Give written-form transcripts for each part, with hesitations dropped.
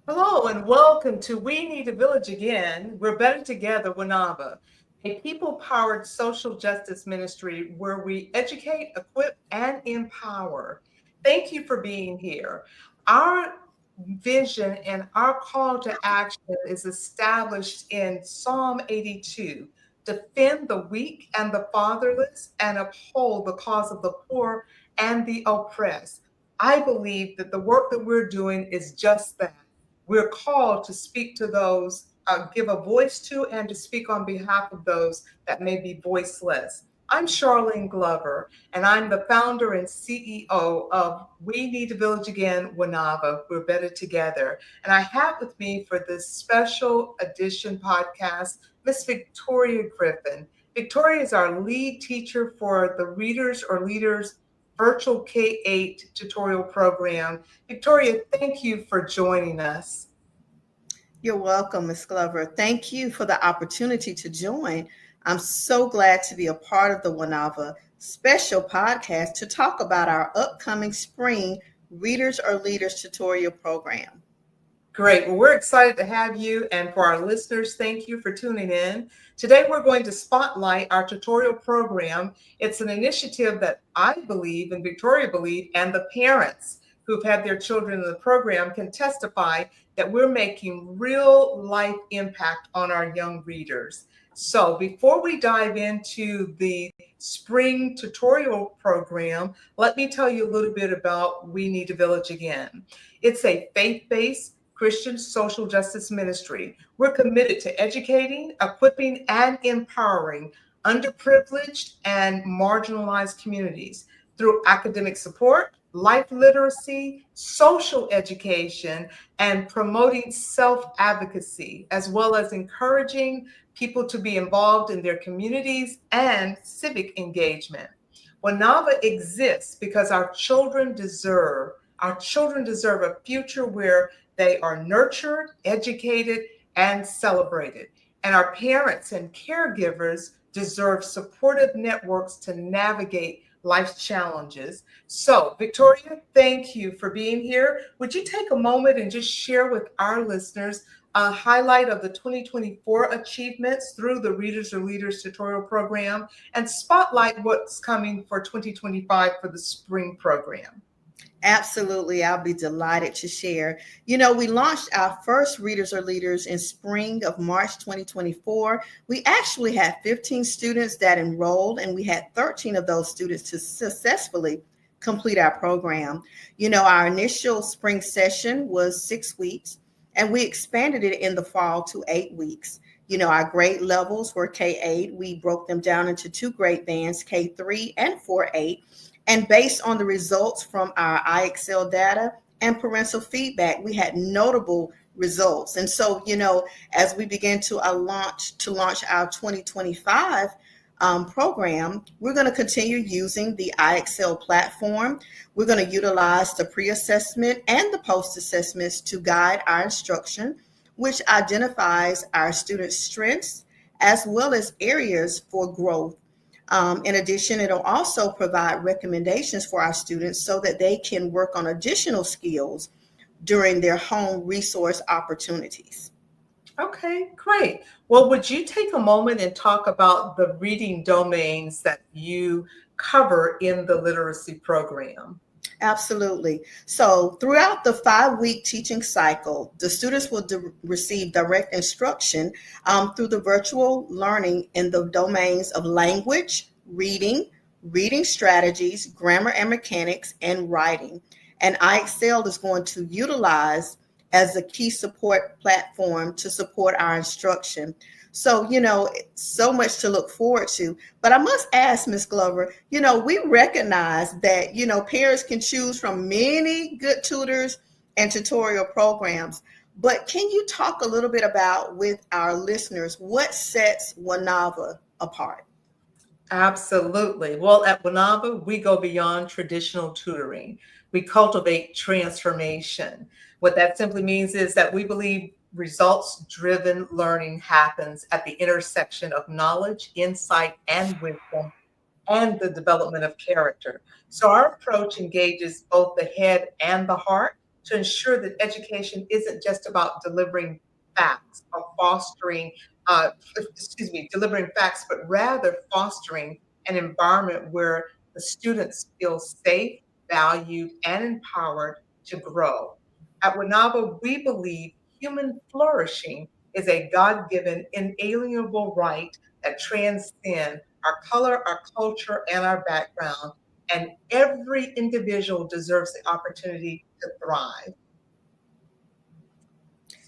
Hello and welcome to We Need a Village Again. We're better together, WNAVA, a people-powered social justice ministry where we educate, equip, and empower. Thank you for being here. Our vision and our call to action is established in Psalm 82. Defend the weak and the fatherless and uphold the cause of the poor and the oppressed. I believe that the work that we're doing is just that. We're called to speak to those, give a voice to, and to speak on behalf of those that may be voiceless. I'm Charlene Glover, and I'm the founder and CEO of We Need a Village Again, WNAVA. We're better together. And I have with me for this special edition podcast, Miss Victoria Griffin. Victoria is our lead teacher for the Readers or Leaders virtual K-8 tutorial program. Victoria, thank you for joining us. You're welcome, Ms. Glover. Thank you for the opportunity to join. I'm so glad to be a part of the WNAVA special podcast to talk about our upcoming spring Readers or Leaders tutorial program. Great. Well, we're excited to have you. And for our listeners, thank you for tuning in. Today, we're going to spotlight our tutorial program. It's an initiative that I believe and Victoria believe, and the parents who've had their children in the program can testify that we're making real life impact on our young readers. So before we dive into the spring tutorial program, let me tell you a little bit about We Need a Village Again. It's a faith-based Christian social justice ministry. We're committed to educating, equipping, and empowering underprivileged and marginalized communities through academic support, life literacy, social education, and promoting self advocacy, as well as encouraging people to be involved in their communities and civic engagement. WNAVA exists because our children deserve a future where they are nurtured, educated, and celebrated. And our parents and caregivers deserve supportive networks to navigate life's challenges. So, Victoria, thank you for being here. Would you take a moment and just share with our listeners a highlight of the 2024 achievements through the Readers or Leaders tutorial program and spotlight what's coming for 2025 for the spring program? Absolutely, I'll be delighted to share. We launched our first Readers or Leaders in spring of March 2024. We actually had 15 students that enrolled, and we had 13 of those students to successfully complete our program. Our initial spring session was 6 weeks, and we expanded it in the fall to 8 weeks. Our grade levels were K-8. We broke them down into two grade bands, K-3 and 4-8. And based on the results from our IXL data and parental feedback, we had notable results. And so, as we begin to launch our 2025 program, we're going to continue using the IXL platform. We're going to utilize the pre-assessment and the post-assessments to guide our instruction, which identifies our students' strengths as well as areas for growth. In addition, it'll also provide recommendations for our students so that they can work on additional skills during their home resource opportunities. Okay, great. Well, would you take a moment and talk about the reading domains that you cover in the literacy program? Absolutely. So, throughout the 5-week teaching cycle, the students will receive direct instruction through the virtual learning in the domains of language, reading strategies, grammar and mechanics, and writing. And IXL is going to utilize as a key support platform to support our instruction. So, so much to look forward to. But I must ask, Ms. Glover, we recognize that, parents can choose from many good tutors and tutorial programs. But can you talk a little bit about, with our listeners, what sets WNAVA apart? Absolutely. Well, at WNAVA, we go beyond traditional tutoring. We cultivate transformation. What that simply means is that we believe results driven learning happens at the intersection of knowledge, insight, and wisdom, and the development of character. So our approach engages both the head and the heart to ensure that education isn't just about delivering facts or delivering facts, but rather fostering an environment where the students feel safe, valued, and empowered to grow. At WNAVA, we believe human flourishing is a God given, inalienable right that transcends our color, our culture, and our background. And every individual deserves the opportunity to thrive.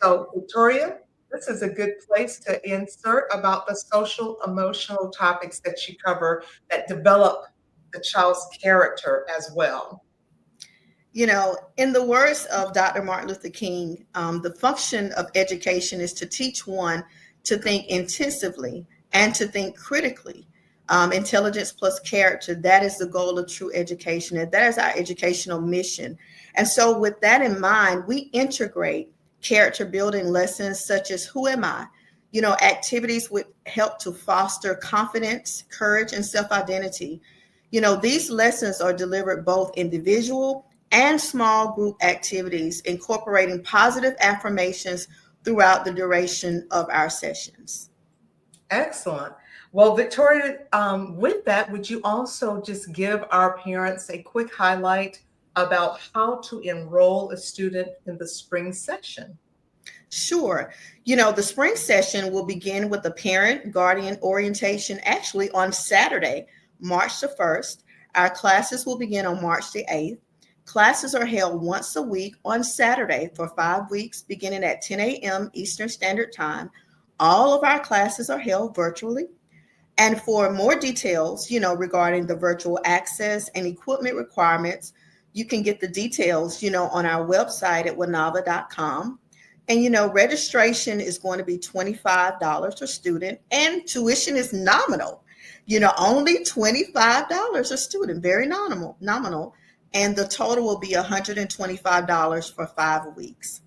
So, Victoria, this is a good place to insert about the social emotional topics that you cover that develop the child's character as well. You know, in the words of Dr. Martin Luther King, the function of education is to teach one to think intensively and to think critically. Intelligence plus character, that is the goal of true education, and that is our educational mission. And so, with that in mind, we integrate character building lessons such as Who Am I? You know, activities would help to foster confidence, courage, and self identity. You know, these lessons are delivered both individual and small group activities, incorporating positive affirmations throughout the duration of our sessions. Excellent. Well, Victoria, with that, would you also just give our parents a quick highlight about how to enroll a student in the spring session? Sure. You know, the spring session will begin with the parent guardian orientation actually on Saturday, March the 1st. Our classes will begin on March the 8th. Classes are held once a week on Saturday for 5 weeks, beginning at 10 a.m. Eastern Standard Time. All of our classes are held virtually. And for more details, you know, regarding the virtual access and equipment requirements, you can get the details, you know, on our website at WNAVA.com. And, you know, registration is going to be $25 a student, and tuition is nominal, you know, only $25 a student, very nominal. And the total will be $125 for 5 weeks.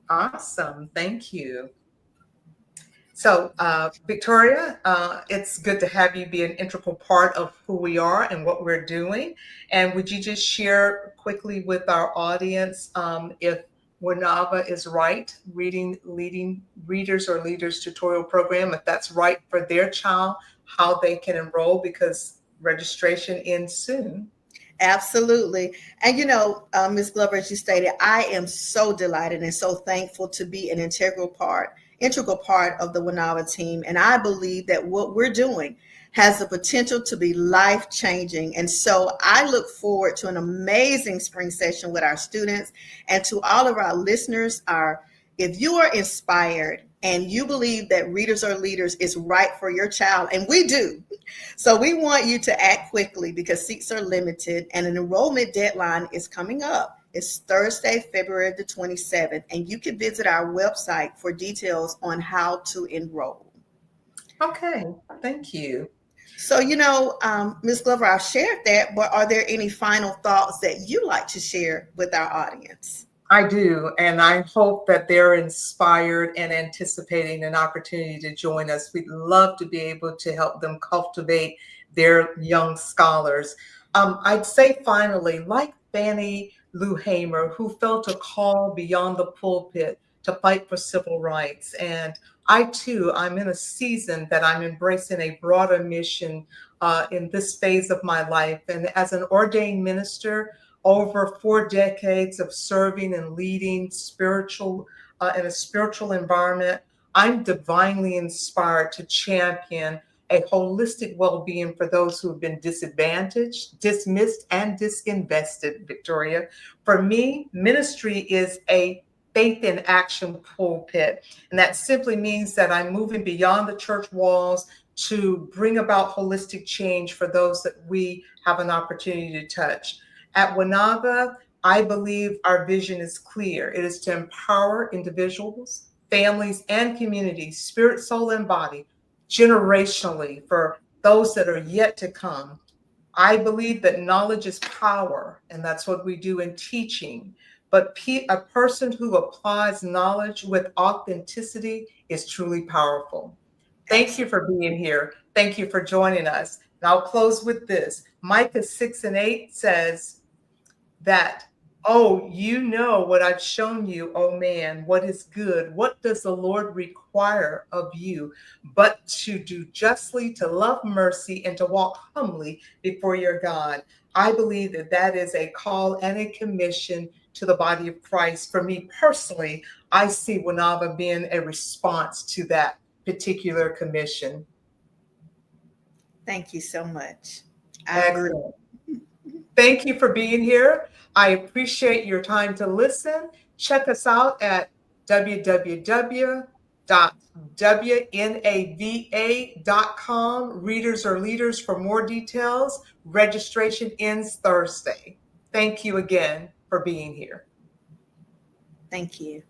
Awesome. Thank you. So, Victoria, it's good to have you be an integral part of who we are and what we're doing. And would you just share quickly with our audience if WNAVA is right, leading readers or leaders tutorial program, if that's right for their child, how they can enroll because registration ends soon. Absolutely. And you know, Ms. Glover, as you stated, I am so delighted and so thankful to be an integral part of the WNAWA team. And I believe that what we're doing has the potential to be life changing. And so I look forward to an amazing spring session with our students and to all of our listeners. If you are inspired and you believe that Readers Are Leaders is right for your child, and we do, so we want you to act quickly because seats are limited and an enrollment deadline is coming up. It's Thursday, February the 27th, and you can visit our website for details on how to enroll. Okay, thank you. So, you know, Ms. Glover, I've shared that, but are there any final thoughts that you like to share with our audience? I do, and I hope that they're inspired and anticipating an opportunity to join us. We'd love to be able to help them cultivate their young scholars. I'd say finally, like Fannie Lou Hamer, who felt a call beyond the pulpit to fight for civil rights. And I too, I'm in a season that I'm embracing a broader mission in this phase of my life. And as an ordained minister, over 4 decades of serving and leading in a spiritual environment, I'm divinely inspired to champion a holistic well-being for those who have been disadvantaged, dismissed, and disinvested, Victoria. For me, ministry is a faith in action pulpit. And that simply means that I'm moving beyond the church walls to bring about holistic change for those that we have an opportunity to touch. At WNAVA, I believe our vision is clear. It is to empower individuals, families, and communities, spirit, soul, and body, generationally for those that are yet to come. I believe that knowledge is power, and that's what we do in teaching. But a person who applies knowledge with authenticity is truly powerful. Thank you for being here. Thank you for joining us. And I'll close with this. Micah 6:8 says, that Oh, you know what I've shown you, oh man, what is good? What does the Lord require of you but to do justly, to love mercy, and to walk humbly before your God? I believe that that is a call and a commission to the body of Christ. For me personally, I see WNAVA being a response to that particular commission. Thank you so much. I agree. Excellent. Thank you for being here. I appreciate your time to listen. Check us out at www.WNAVA.com. Readers or leaders for more details. Registration ends Thursday. Thank you again for being here. Thank you.